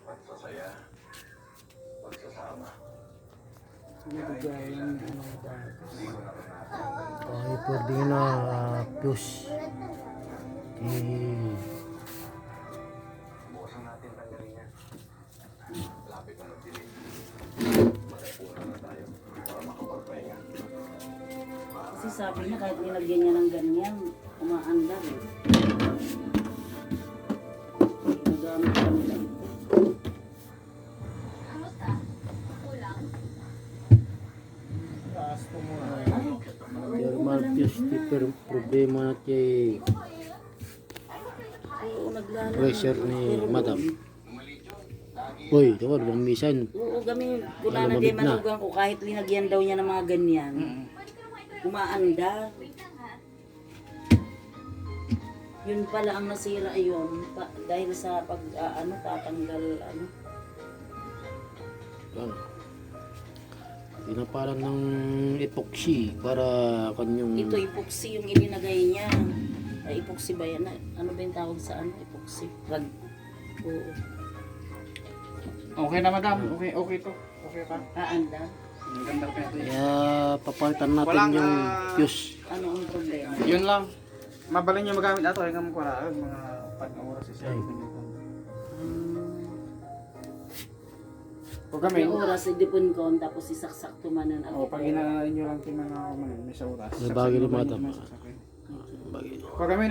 Ay, pwede na fuse. Bukasan natin tanggalin niya. Lapit na magdilim. Magkaipunan na tayo para makapagpahinga. Kasi sabi niya kahit nilagyan niya ng ganyan, umaandar eh. Nagamit pa nila ito. Thermal fuse, pero problema natin Oo, naglalaro. pressure ni madam. Uy, ito ba, bang misan? Oo, gaming kuna na di manugang ko kahit linagyan daw niya ng mga ganyan. Umaandar. Yun pala ang nasira yun dahil sa pag tatanggal ano. Yan. Pinapalan ng epoxy para kanyang... Ito epoxy yung ininagay niya. Ay, epoxy ba yan? Ano ba yung tawag sa ano? Epoxy. Rag. Oo. Okay na madam, okay to. Okay ka. Aandar. Ang ganda pa ito. Kaya papalitan natin Walang, yung fuse. Ano ang problema? Yun lang. Mabalin niyo magamit ato ay kamo kuha mga 4 oras isa. Kung kami, May oras, idipon ko, tapos isaksak tumanan ang pag inaalala niyo lang tingnan ako man, may sa oras. May bagay ni madam. Saksakin. Bagay. Kung kami